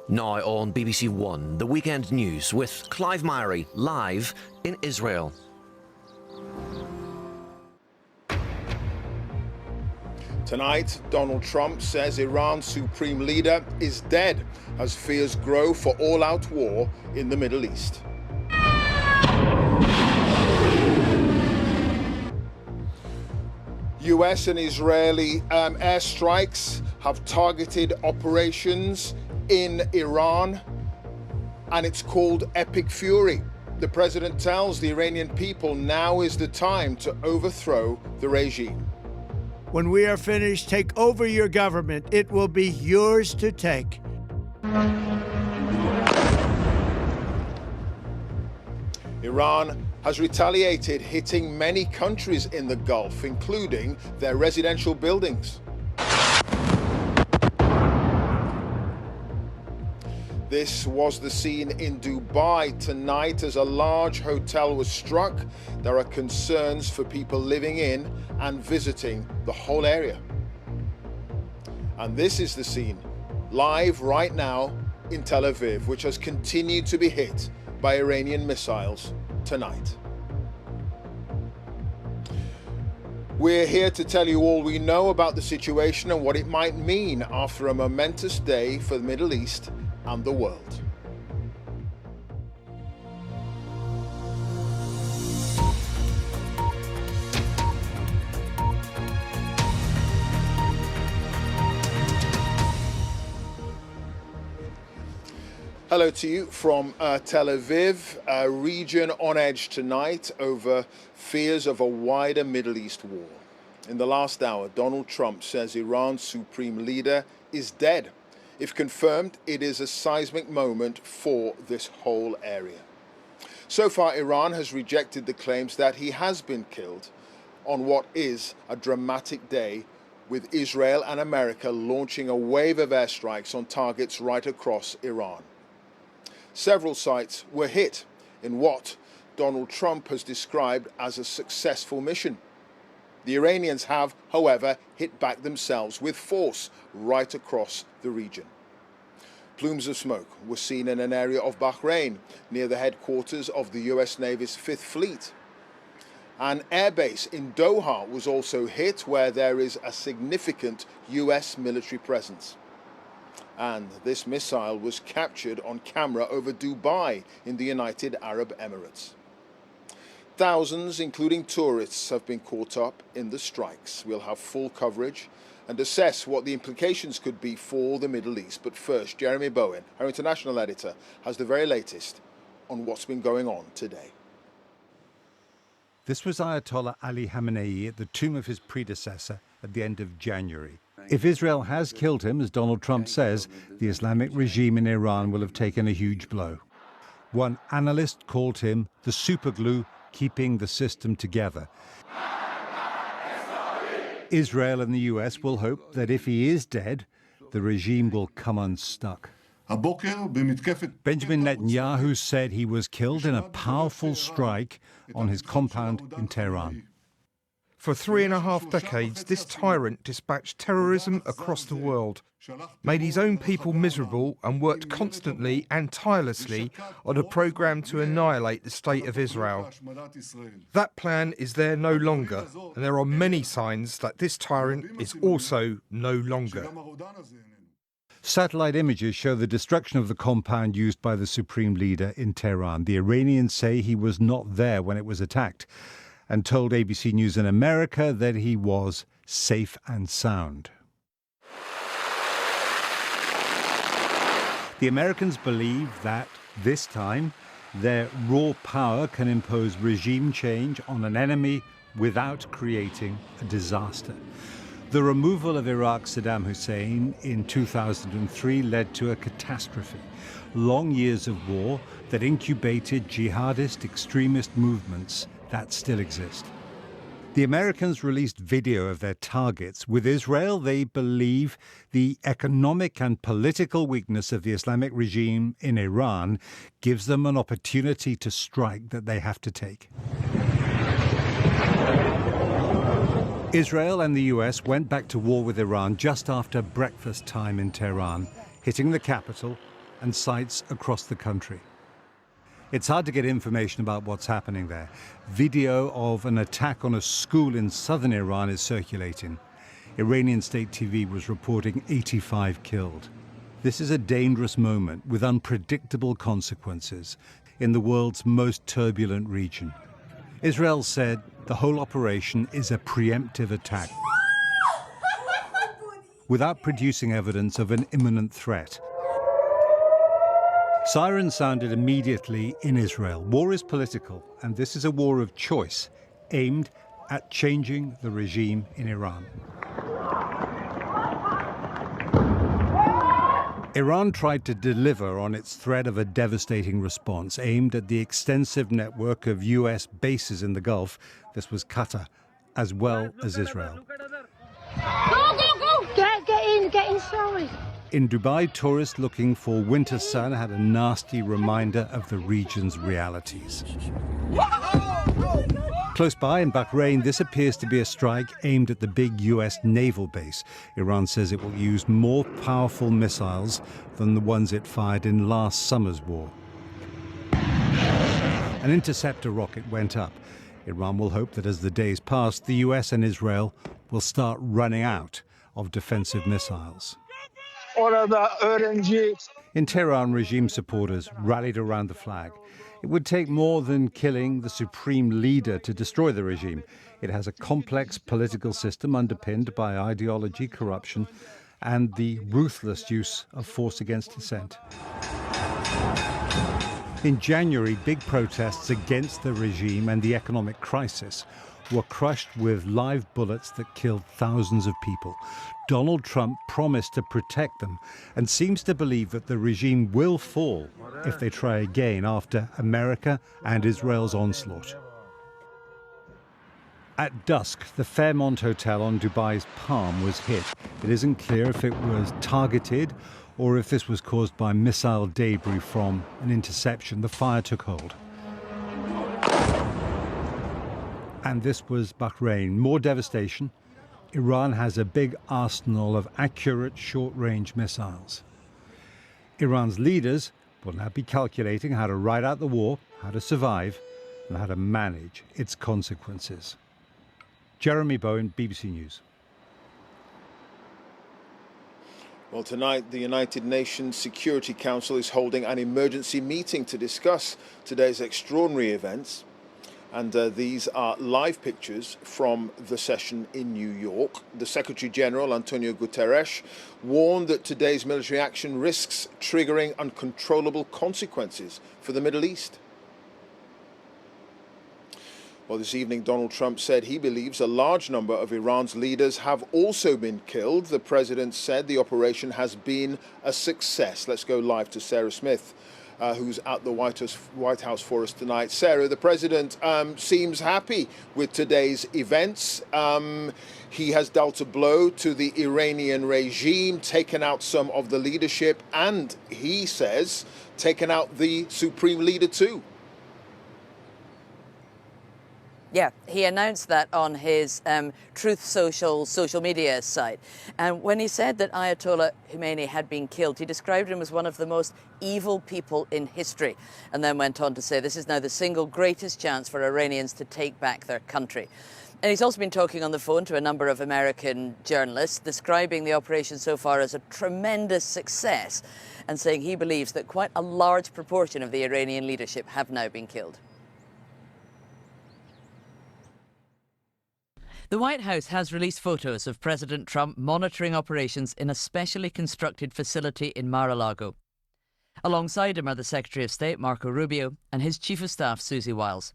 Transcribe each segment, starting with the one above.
Now on BBC One, the weekend news with Clive Myrie, live in Israel. Tonight, Donald Trump says Iran's supreme leader is dead as fears grow for all-out war in the Middle East. US and Israeli airstrikes have targeted operations in Iran, and it's called Epic Fury. The president tells the Iranian people now is the time to overthrow the regime. When we are finished, take over your government. It will be yours to take. Iran has retaliated, hitting many countries in the Gulf, including their residential buildings. This was the scene in Dubai tonight as a large hotel was struck. There are concerns for people living in and visiting the whole area. And this is the scene live right now in Tel Aviv, which has continued to be hit by Iranian missiles tonight. We're here to tell you all we know about the situation and what it might mean after a momentous day for the Middle East and the world. Hello to you from Tel Aviv, a region on edge tonight over fears of a wider Middle East war. In the last hour, Donald Trump says Iran's supreme leader is dead. If confirmed, it is a seismic moment for this whole area. So far, Iran has rejected the claims that he has been killed on what is a dramatic day, with Israel and America launching a wave of airstrikes on targets right across Iran. Several sites were hit in what Donald Trump has described as a successful mission. The Iranians have, however, hit back themselves with force right across the region. Plumes of smoke were seen in an area of Bahrain near the headquarters of the US Navy's Fifth Fleet. An airbase in Doha was also hit, where there is a significant US military presence. And this missile was captured on camera over Dubai in the United Arab Emirates. Thousands, including tourists, have been caught up in the strikes. We'll have full coverage and assess what the implications could be for the Middle East. But first, Jeremy Bowen, our international editor, has the very latest on what's been going on today. This was Ayatollah Ali Khamenei at the tomb of his predecessor at the end of January. If Israel has killed him, as Donald Trump says, the Islamic regime in Iran will have taken a huge blow. One analyst called him the superglue keeping the system together. Israel and the US will hope that if he is dead, the regime will come unstuck. Benjamin Netanyahu said he was killed in a powerful strike on his compound in Tehran. For 3.5 decades, this tyrant dispatched terrorism across the world, made his own people miserable, and worked constantly and tirelessly on a program to annihilate the state of Israel. That plan is there no longer, and there are many signs that this tyrant is also no longer. Satellite images show the destruction of the compound used by the supreme leader in Tehran. The Iranians say he was not there when it was attacked, and told ABC News in America that he was safe and sound. The Americans believe that, this time, their raw power can impose regime change on an enemy without creating a disaster. The removal of Iraq's Saddam Hussein in 2003 led to a catastrophe. Long years of war that incubated jihadist extremist movements that still exist. The Americans released video of their targets. With Israel, they believe the economic and political weakness of the Islamic regime in Iran gives them an opportunity to strike that they have to take. Israel and the US went back to war with Iran just after breakfast time in Tehran, hitting the capital and sites across the country. It's hard to get information about what's happening there. Video of an attack on a school in southern Iran is circulating. Iranian state TV was reporting 85 killed. This is a dangerous moment with unpredictable consequences in the world's most turbulent region. Israel said the whole operation is a preemptive attack without producing evidence of an imminent threat. Sirens sounded immediately in Israel. War is political, and this is a war of choice aimed at changing the regime in Iran. Iran tried to deliver on its threat of a devastating response aimed at the extensive network of US bases in the Gulf. This was Qatar, as well as Israel. Go, go, go! Get inside. In Dubai, tourists looking for winter sun had a nasty reminder of the region's realities. Close by in Bahrain, this appears to be a strike aimed at the big US naval base. Iran says it will use more powerful missiles than the ones it fired in last summer's war. An interceptor rocket went up. Iran will hope that as the days pass, the US and Israel will start running out of defensive missiles. In Tehran, regime supporters rallied around the flag. It would take more than killing the supreme leader to destroy the regime. It has a complex political system underpinned by ideology, corruption, and the ruthless use of force against dissent. In January, big protests against the regime and the economic crisis were crushed with live bullets that killed thousands of people. Donald Trump promised to protect them and seems to believe that the regime will fall if they try again after America and Israel's onslaught. At dusk, the Fairmont Hotel on Dubai's Palm was hit. It isn't clear if it was targeted or if this was caused by missile debris from an interception. The fire took hold. And this was Bahrain. More devastation. Iran has a big arsenal of accurate short-range missiles. Iran's leaders will now be calculating how to ride out the war, how to survive, and how to manage its consequences. Jeremy Bowen, BBC News. Well, tonight, the United Nations Security Council is holding an emergency meeting to discuss today's extraordinary events. And these are live pictures from the session in New York. The Secretary General, Antonio Guterres, warned that today's military action risks triggering uncontrollable consequences for the Middle East. Well, this evening, Donald Trump said he believes a large number of Iran's leaders have also been killed. The president said the operation has been a success. Let's go live to Sarah Smith, who's at the White House for us tonight. Sarah, the president seems happy with today's events. He has dealt a blow to the Iranian regime, taken out some of the leadership, and he says taken out the supreme leader too. Yeah, he announced that on his Truth social media site. And when he said that Ayatollah Khamenei had been killed, he described him as one of the most evil people in history, and then went on to say this is now the single greatest chance for Iranians to take back their country. And he's also been talking on the phone to a number of American journalists, describing the operation so far as a tremendous success, and saying he believes that quite a large proportion of the Iranian leadership have now been killed. The White House has released photos of President Trump monitoring operations in a specially constructed facility in Mar-a-Lago. Alongside him are the Secretary of State, Marco Rubio, and his Chief of Staff, Susie Wiles.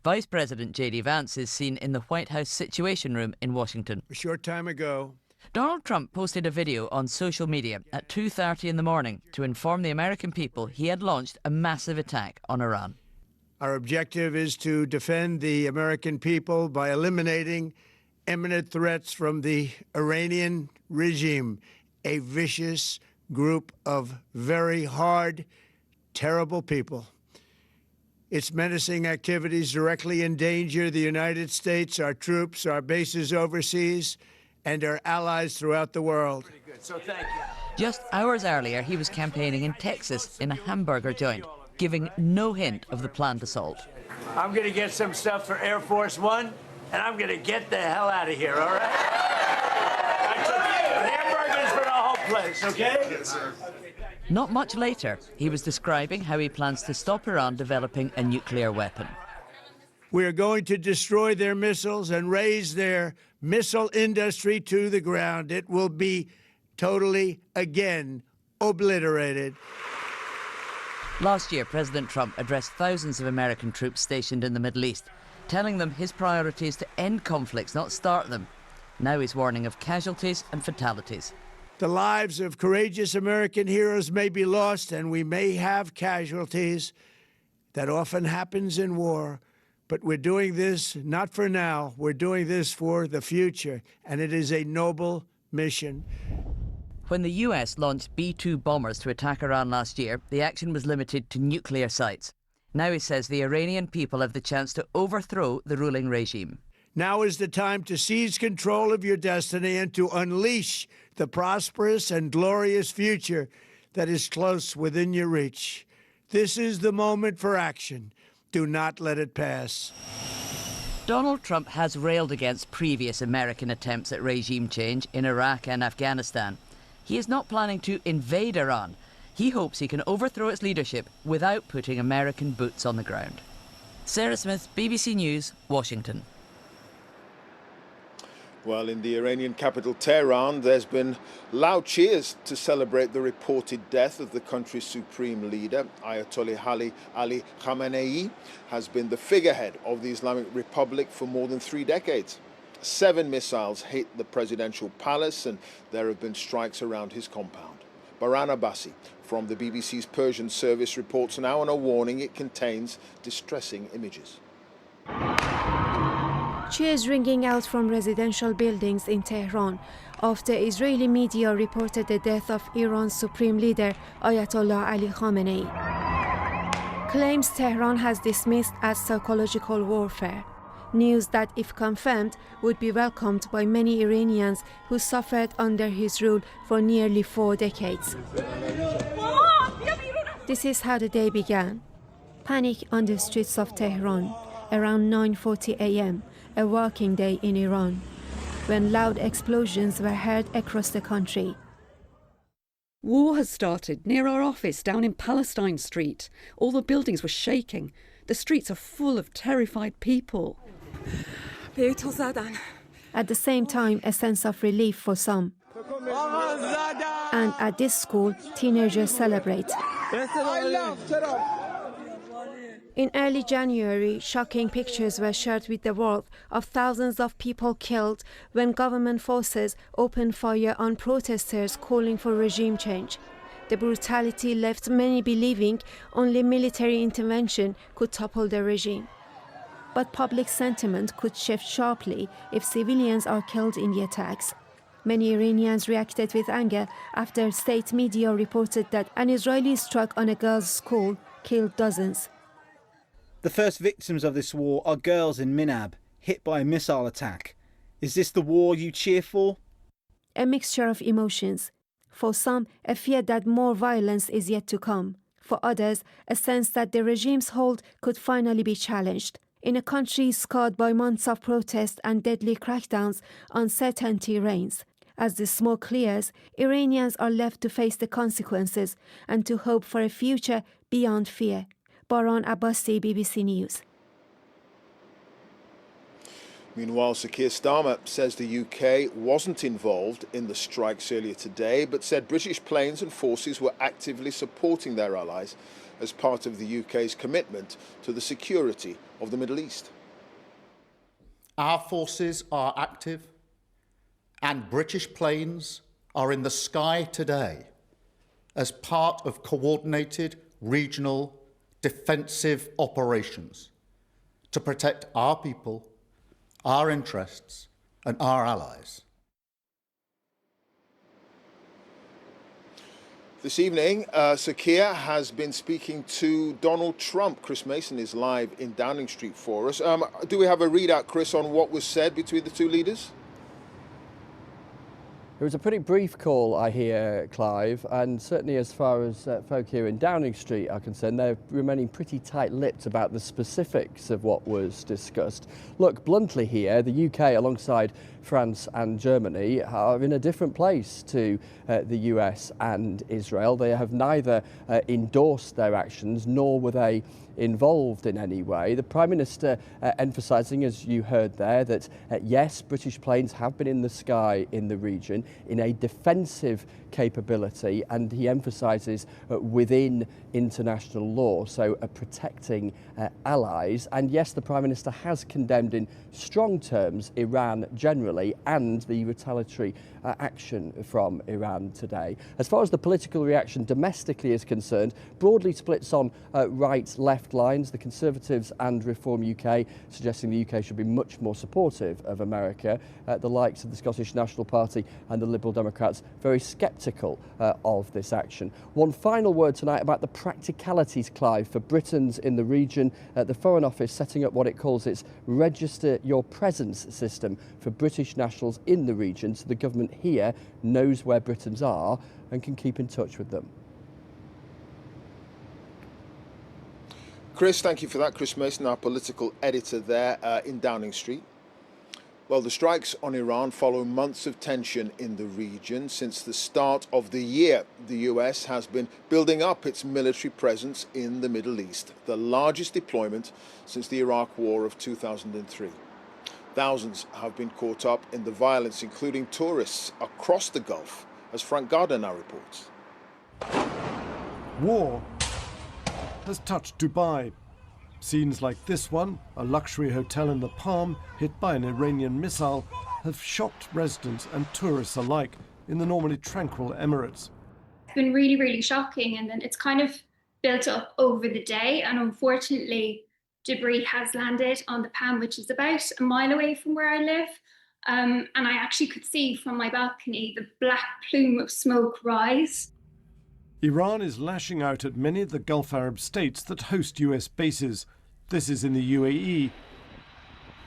Vice President J.D. Vance is seen in the White House Situation Room in Washington. A short time ago, Donald Trump posted a video on social media at 2:30 in the morning to inform the American people he had launched a massive attack on Iran. our objective is to defend the American people by eliminating imminent threats from the Iranian regime, a vicious group of very hard, terrible people. Its menacing activities directly endanger the United States, our troops, our bases overseas, and our allies throughout the world. Just hours earlier, he was campaigning in Texas in a hamburger joint, giving no hint of the planned assault. I'm going to get some stuff for Air Force One, and I'm going to get the hell out of here, all right? I took hamburgers for the whole place, okay? Yes, sir. Not much later, he was describing how he plans to stop Iran developing a nuclear weapon. We are going to destroy their missiles and raise their missile industry to the ground. It will be totally, again, obliterated. Last year, President Trump addressed thousands of American troops stationed in the Middle East, telling them his priority is to end conflicts, not start them. Now he's warning of casualties and fatalities. The lives of courageous American heroes may be lost, and we may have casualties. That often happens in war. But we're doing this not for now. We're doing this for the future, and it is a noble mission. When the US launched B-2 bombers to attack Iran last year, the action was limited to nuclear sites. Now he says the Iranian people have the chance to overthrow the ruling regime. Now is the time to seize control of your destiny and to unleash the prosperous and glorious future that is close within your reach. This is the moment for action. Do not let it pass. Donald Trump has railed against previous American attempts at regime change in Iraq and Afghanistan. He is not planning to invade Iran. He hopes he can overthrow its leadership without putting American boots on the ground. Sarah Smith, BBC News, Washington. Well, in the Iranian capital, Tehran, there's been loud cheers to celebrate the reported death of the country's supreme leader. Ayatollah Ali Khamenei has been the figurehead of the Islamic Republic for more than 3 decades. 7 missiles hit the presidential palace, and there have been strikes around his compound. Baran Abbasi from the BBC's Persian service reports now on a warning it contains distressing images. Cheers ringing out from residential buildings in Tehran after Israeli media reported the death of Iran's supreme leader Ayatollah Ali Khamenei. Claims Tehran has dismissed as psychological warfare. News that, if confirmed, would be welcomed by many Iranians who suffered under his rule for nearly 4 decades. This is how the day began. Panic on the streets of Tehran around 9:40 a.m., a working day in Iran, when loud explosions were heard across the country. War has started near our office down in Palestine Street. All the buildings were shaking. The streets are full of terrified people. At the same time, a sense of relief for some. And at this school, teenagers celebrate. In early January, shocking pictures were shared with the world of thousands of people killed when government forces opened fire on protesters calling for regime change. The brutality left many believing only military intervention could topple the regime. But public sentiment could shift sharply if civilians are killed in the attacks. Many Iranians reacted with anger after state media reported that an Israeli strike on a girls' school killed dozens. The first victims of this war are girls in Minab, hit by a missile attack. Is this the war you cheer for? A mixture of emotions. For some, a fear that more violence is yet to come. For others, a sense that the regime's hold could finally be challenged. In a country scarred by months of protest and deadly crackdowns, uncertainty reigns. As the smoke clears, Iranians are left to face the consequences and to hope for a future beyond fear. Baran Abbasi, BBC News. Meanwhile, Sir Keir Starmer says the UK wasn't involved in the strikes earlier today, but said British planes and forces were actively supporting their allies as part of the UK's commitment to the security of the Middle East. Our forces are active, and British planes are in the sky today as part of coordinated regional defensive operations to protect our people, our interests, and our allies. This evening, Sir Keir has been speaking to Donald Trump. Chris Mason is live in Downing Street for us. Do we have a readout, Chris, on what was said between the two leaders? It was a pretty brief call, I hear, Clive, and certainly as far as folk here in Downing Street are concerned, they're remaining pretty tight-lipped about the specifics of what was discussed. Look, bluntly here, the UK, alongside France and Germany, are in a different place to the US and Israel. They have neither endorsed their actions, nor were they involved in any way. The Prime Minister emphasising, as you heard there, that yes, British planes have been in the sky in the region in a defensive capability, and he emphasises within international law, so protecting allies. And yes, the Prime Minister has condemned in strong terms Iran generally and the retaliatory action from Iran today. As far as the political reaction domestically is concerned, broadly splits on right-left lines. The Conservatives and Reform UK suggesting the UK should be much more supportive of America. The likes of the Scottish National Party and the Liberal Democrats very sceptical of this action. One final word tonight about the practicalities, Clive, for Britons in the region. The Foreign Office setting up what it calls its Register Your Presence system for British nationals in the region, so the government here knows where Britons are and can keep in touch with them. Chris, thank you for that. Chris Mason, our political editor there in Downing Street. Well, the strikes on Iran follow months of tension in the region. Since the start of the year, the US has been building up its military presence in the Middle East, the largest deployment since the Iraq War of 2003. Thousands have been caught up in the violence, including tourists across the Gulf, as Frank Gardner now reports. War has touched Dubai. Scenes like this one, a luxury hotel in the Palm hit by an Iranian missile, have shocked residents and tourists alike in the normally tranquil Emirates. It's been really, really shocking, and then it's kind of built up over the day, and unfortunately debris has landed on the Palm, which is about a mile away from where I live. And I actually could see from my balcony the black plume of smoke rise. Iran is lashing out at many of the Gulf Arab states that host US bases. This is in the UAE.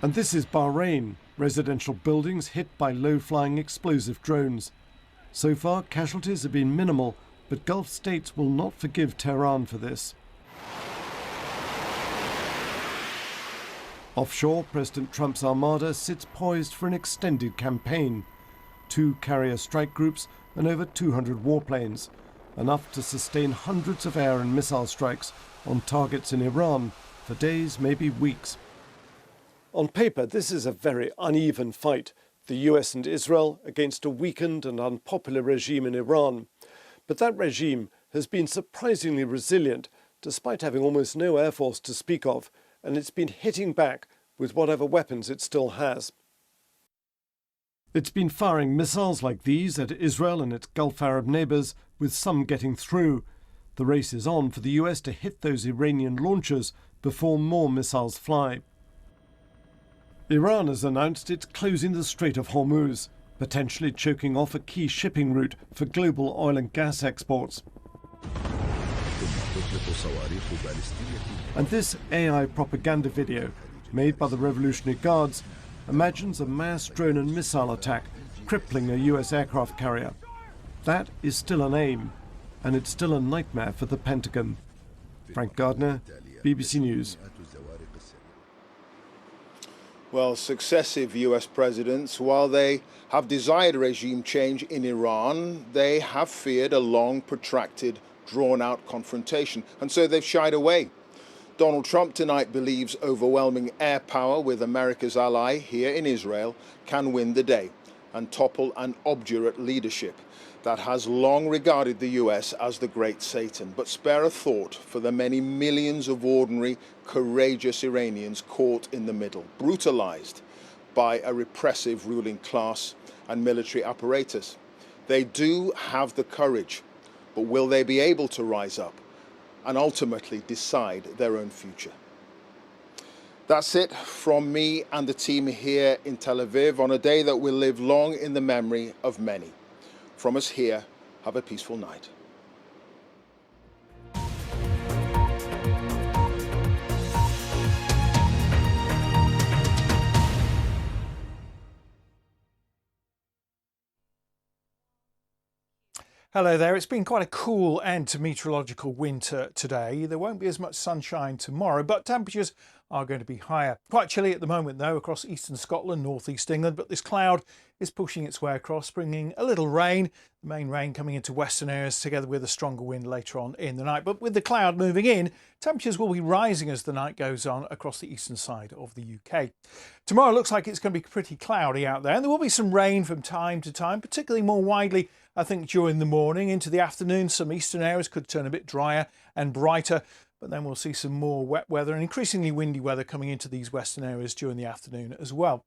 And this is Bahrain, residential buildings hit by low-flying explosive drones. So far, casualties have been minimal, but Gulf states will not forgive Tehran for this. Offshore, President Trump's armada sits poised for an extended campaign. 2 carrier strike groups and over 200 warplanes, enough to sustain hundreds of air and missile strikes on targets in Iran for days, maybe weeks. On paper, this is a very uneven fight, the US and Israel against a weakened and unpopular regime in Iran. But that regime has been surprisingly resilient, despite having almost no air force to speak of, and it's been hitting back with whatever weapons it still has. It's been firing missiles like these at Israel and its Gulf Arab neighbours, with some getting through. The race is on for the US to hit those Iranian launchers before more missiles fly. Iran has announced it's closing the Strait of Hormuz, potentially choking off a key shipping route for global oil and gas exports. And this AI propaganda video, made by the Revolutionary Guards, imagines a mass drone and missile attack crippling a US aircraft carrier. That is still an aim, and it's still a nightmare for the Pentagon. Frank Gardner, BBC News. Well, successive US presidents, while they have desired regime change in Iran, they have feared a long, protracted, drawn-out confrontation, and so they've shied away. Donald Trump tonight believes overwhelming air power with America's ally here in Israel can win the day and topple an obdurate leadership that has long regarded the US as the great Satan, but spare a thought for the many millions of ordinary, courageous Iranians caught in the middle, brutalized by a repressive ruling class and military apparatus. They do have the courage, but will they be able to rise up and ultimately decide their own future? That's it from me and the team here in Tel Aviv on a day that will live long in the memory of many. From us here, have a peaceful night. Hello there. It's been quite a cool end to meteorological winter today. There won't be as much sunshine tomorrow, but temperatures are going to be higher. Quite chilly at the moment though across eastern Scotland, northeast England, but this cloud is pushing its way across, bringing a little rain, the main rain coming into western areas together with a stronger wind later on in the night. But with the cloud moving in, temperatures will be rising as the night goes on across the eastern side of the UK. Tomorrow looks like it's going to be pretty cloudy out there, and there will be some rain from time to time, particularly more widely I think during the morning. Into the afternoon, some eastern areas could turn a bit drier and brighter, but then we'll see some more wet weather and increasingly windy weather coming into these western areas during the afternoon as well.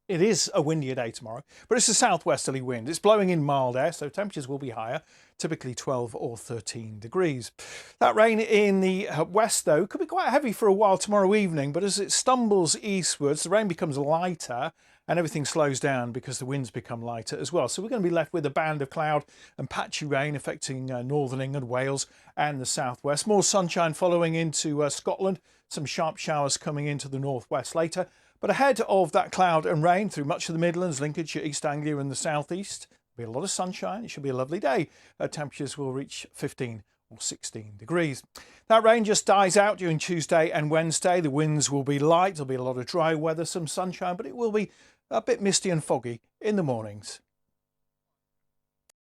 It is a windier day tomorrow, but it's a southwesterly wind. It's blowing in mild air, so temperatures will be higher, typically 12 or 13 degrees. That rain in the west, though, could be quite heavy for a while tomorrow evening, but as it stumbles eastwards, the rain becomes lighter and everything slows down because the winds become lighter as well. So we're going to be left with a band of cloud and patchy rain affecting northern England, Wales and the southwest. More sunshine following into Scotland, some sharp showers coming into the northwest later. But ahead of that cloud and rain through much of the Midlands, Lincolnshire, East Anglia and the southeast, there'll be a lot of sunshine. It should be a lovely day. Temperatures will reach 15 or 16 degrees. That rain just dies out during Tuesday and Wednesday. The winds will be light. There'll be a lot of dry weather, some sunshine, but it will be a bit misty and foggy in the mornings.